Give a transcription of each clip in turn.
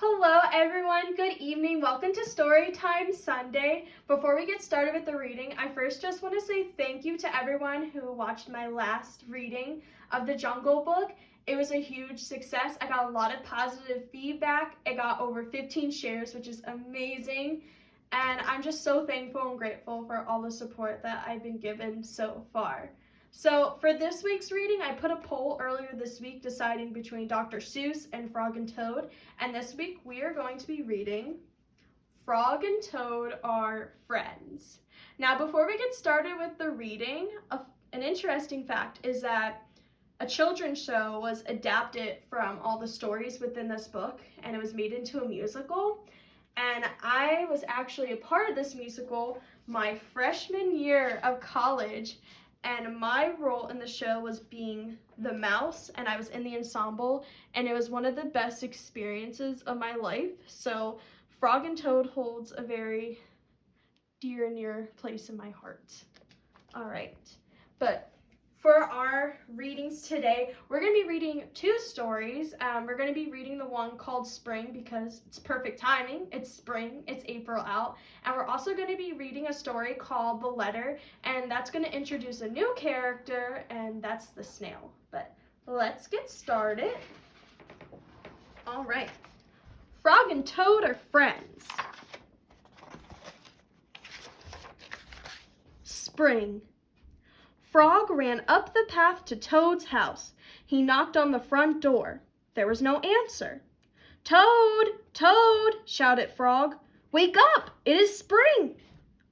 Hello everyone, good evening. Welcome to Storytime Sunday. Before we get started with the reading, I first just want to say thank you to everyone who watched my last reading of The Jungle Book. It was a huge success. I got a lot of positive feedback. It got over 15 shares, which is amazing. And I'm just so thankful and grateful for all the support that I've been given so far. So for this week's reading, I put a poll earlier this week deciding between Dr. Seuss and Frog and Toad. And this week we are going to be reading Frog and Toad Are Friends. Now before we get started with the reading, an interesting fact is that a children's show was adapted from all the stories within this book and it was made into a musical. And I was actually a part of this musical my freshman year of college. And my role in the show was being the mouse, and I was in the ensemble, and it was one of the best experiences of my life. So Frog and Toad holds a very dear and near place in my heart. All right, but for our readings today, we're going to be reading two stories. We're going to be reading the one called Spring because it's perfect timing. It's spring, it's April out. And we're also going to be reading a story called The Letter, and that's going to introduce a new character, and that's the snail. But let's get started. All right. Frog and Toad are friends. Spring. Frog ran up the path to Toad's house. He knocked on the front door. There was no answer. "Toad! Toad!" shouted Frog. "Wake up! It is spring!"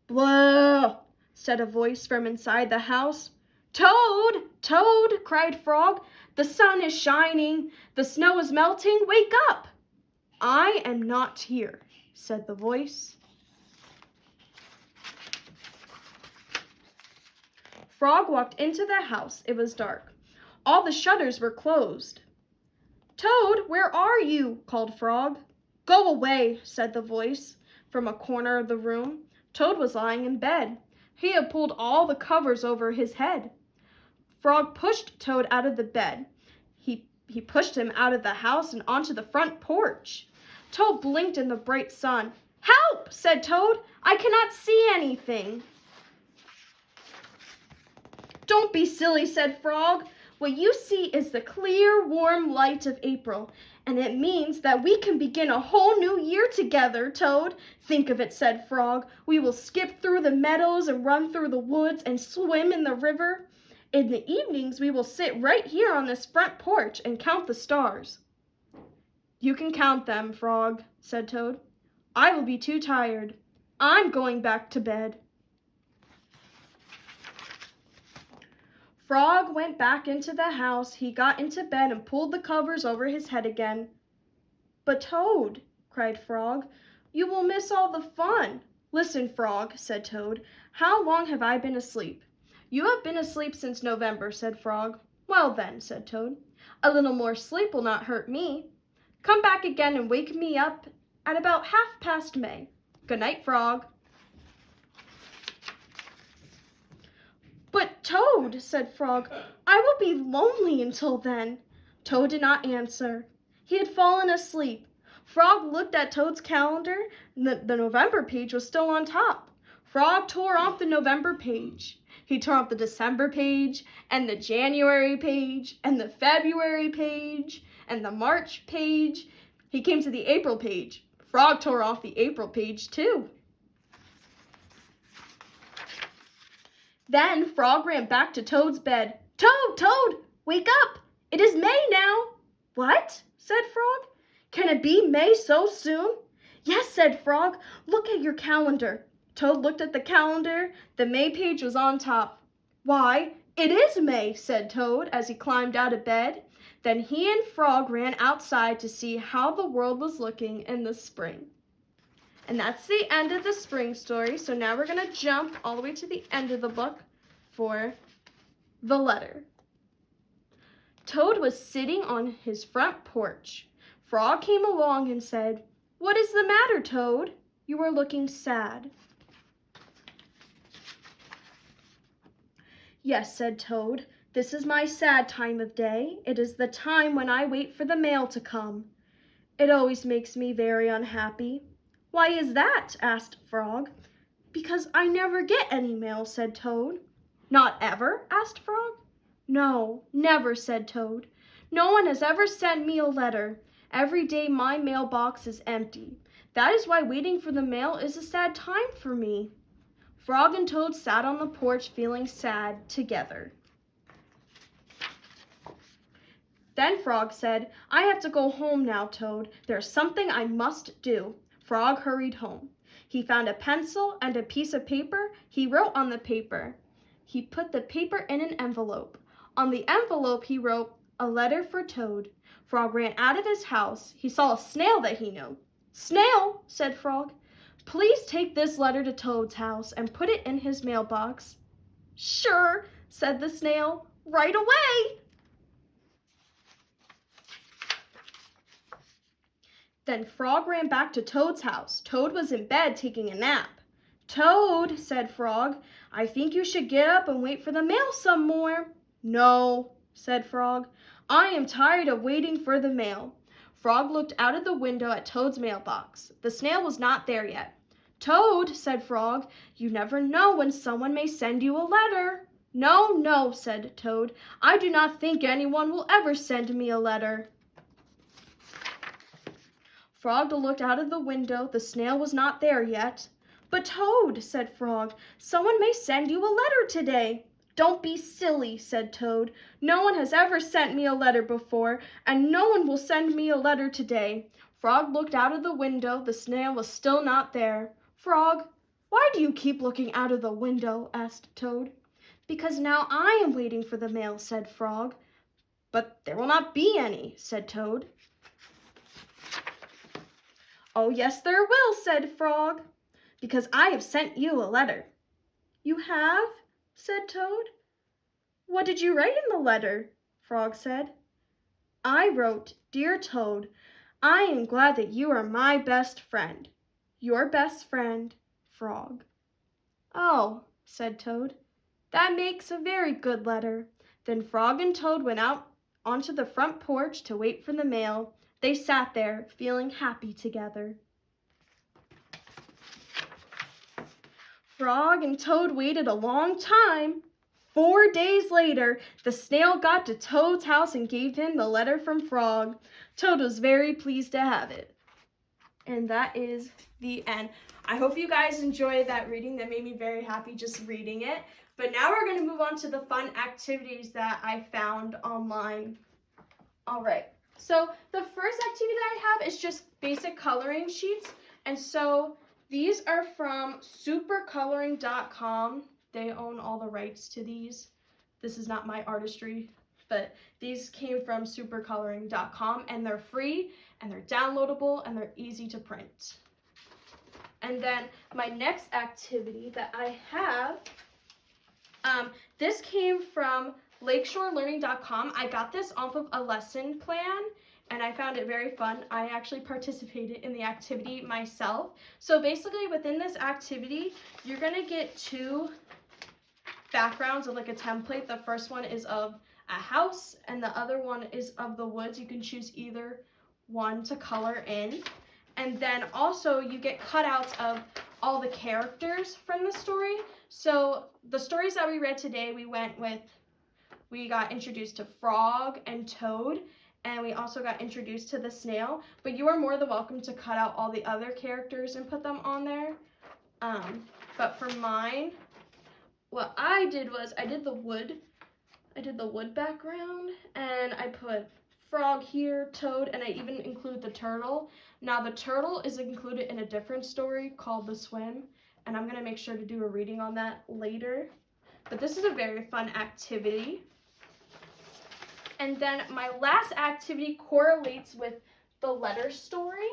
"Blah!" said a voice from inside the house. "Toad! Toad!" cried Frog. "The sun is shining. The snow is melting. Wake up!" "I am not here," said the voice. Frog walked into the house. It was dark. All the shutters were closed. "Toad, where are you?" called Frog. "Go away," said the voice from a corner of the room. Toad was lying in bed. He had pulled all the covers over his head. Frog pushed Toad out of the bed. He pushed him out of the house and onto the front porch. Toad blinked in the bright sun. "Help!" said Toad. "I cannot see anything." "Don't be silly," said Frog. "What you see is the clear, warm light of April, and it means that we can begin a whole new year together, Toad." "Think of it," said Frog. "We will skip through the meadows and run through the woods and swim in the river. In the evenings, we will sit right here on this front porch and count the stars." "You can count them, Frog," said Toad. "I will be too tired. I'm going back to bed." Frog went back into the house. He got into bed and pulled the covers over his head again. "But Toad," cried Frog, "you will miss all the fun." "Listen, Frog," said Toad, "how long have I been asleep?" "You have been asleep since November," said Frog. "Well then," said Toad, "a little more sleep will not hurt me. Come back again and wake me up at about 1/2 May. Good night, Frog." "But Toad," said Frog, "I will be lonely until then." Toad did not answer. He had fallen asleep. Frog looked at Toad's calendar. The November page was still on top. Frog tore off the November page. He tore off the December page, and the January page, and the February page, and the March page. He came to the April page. Frog tore off the April page too. Then Frog ran back to Toad's bed. "Toad, Toad, wake up! It is May now." "What?" said Frog. "Can it be May so soon?" "Yes," said Frog. "Look at your calendar." Toad looked at the calendar. The May page was on top. "Why, it is May," said Toad as he climbed out of bed. Then he and Frog ran outside to see how the world was looking in the spring. And that's the end of the spring story. So now we're going to jump all the way to the end of the book for The Letter. Toad was sitting on his front porch. Frog came along and said, "What is the matter, Toad? You are looking sad." "Yes," said Toad, "this is my sad time of day. It is the time when I wait for the mail to come." It always makes me very unhappy." "Why is that?" asked Frog. "Because I never get any mail," said Toad. "Not ever?" asked Frog. "No, never," said Toad. "No one has ever sent me a letter. Every day my mailbox is empty. That is why waiting for the mail is a sad time for me." Frog and Toad sat on the porch feeling sad together. Then Frog said, "I have to go home now, Toad. There's something I must do." Frog hurried home. He found a pencil and a piece of paper. He wrote on the paper. He put the paper in an envelope. On the envelope he wrote, "A letter for Toad." Frog ran out of his house. He saw a snail that he knew. "Snail," said Frog, "please take this letter to Toad's house and put it in his mailbox." "Sure," said the snail, "right away." Then Frog ran back to Toad's house. Toad was in bed taking a nap. "Toad," said Frog, "I think you should get up and wait for the mail some more." "No," said Frog, "I am tired of waiting for the mail." Frog looked out of the window at Toad's mailbox. The snail was not there yet. "Toad," said Frog, "you never know when someone may send you a letter." "No, no," said Toad, "I do not think anyone will ever send me a letter." Frog looked out of the window. The snail was not there yet. "But Toad," said Frog, "someone may send you a letter today." "Don't be silly," said Toad. "No one has ever sent me a letter before, and no one will send me a letter today." Frog looked out of the window. The snail was still not there. "Frog, why do you keep looking out of the window?" asked Toad. "Because now I am waiting for the mail," said Frog. "But there will not be any," said Toad. "Oh, yes, there will," said Frog, "because I have sent you a letter." "You have?" said Toad. "What did you write in the letter?" Frog said. "I wrote, 'Dear Toad, I am glad that you are my best friend. Your best friend, Frog.'" "Oh," said Toad, "that makes a very good letter." Then Frog and Toad went out onto the front porch to wait for the mail. They sat there, feeling happy together. Frog and Toad waited a long time. 4 days later, the snail got to Toad's house and gave him the letter from Frog. Toad was very pleased to have it. And that is the end. I hope you guys enjoyed that reading. That made me very happy just reading it. But now we're going to move on to the fun activities that I found online. All right. So the first activity that I have is just basic coloring sheets. And so these are from supercoloring.com. They own all the rights to these. This is not my artistry, but these came from supercoloring.com, and they're free and they're downloadable and they're easy to print. And then my next activity that I have, this came from lakeshorelearning.com. I got this off of a lesson plan and I found it very fun. I actually participated in the activity myself. So basically within this activity, you're gonna get 2 backgrounds of like a template. The first one is of a house and the other one is of the woods. You can choose either one to color in. And then also you get cutouts of all the characters from the story. So the stories that we read today, we got introduced to Frog and Toad, and we also got introduced to the snail. But you are more than welcome to cut out all the other characters and put them on there. But for mine, what I did was I did the wood background, and I put Frog here, Toad, and I even include the turtle. Now the turtle is included in a different story called The Swim, and I'm gonna make sure to do a reading on that later. But this is a very fun activity. And then my last activity correlates with the letter story,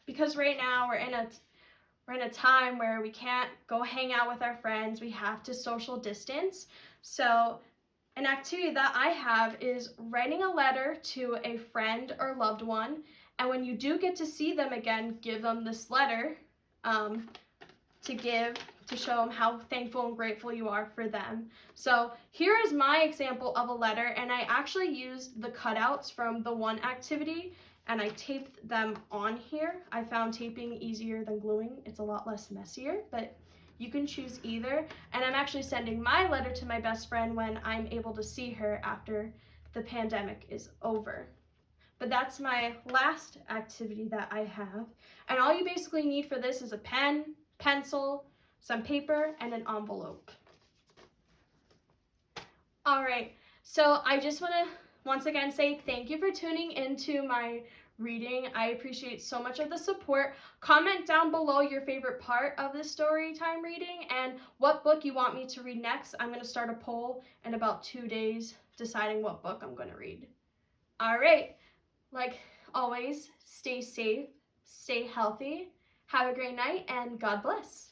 because right now we're in a time where we can't go hang out with our friends. We have to social distance. So an activity that I have is writing a letter to a friend or loved one. And when you do get to see them again, give them this letter to show them how thankful and grateful you are for them. So here is my example of a letter, and I actually used the cutouts from the one activity, and I taped them on here. I found taping easier than gluing. It's a lot less messier, but you can choose either. And I'm actually sending my letter to my best friend when I'm able to see her after the pandemic is over. But that's my last activity that I have. And all you basically need for this is a pen, pencil, some paper, and an envelope. All right, so I just want to once again say thank you for tuning into my reading. I appreciate so much of the support. Comment down below your favorite part of the story time reading and what book you want me to read next. I'm going to start a poll in about 2 days deciding what book I'm going to read. All right, like always, stay safe, stay healthy, have a great night, and God bless.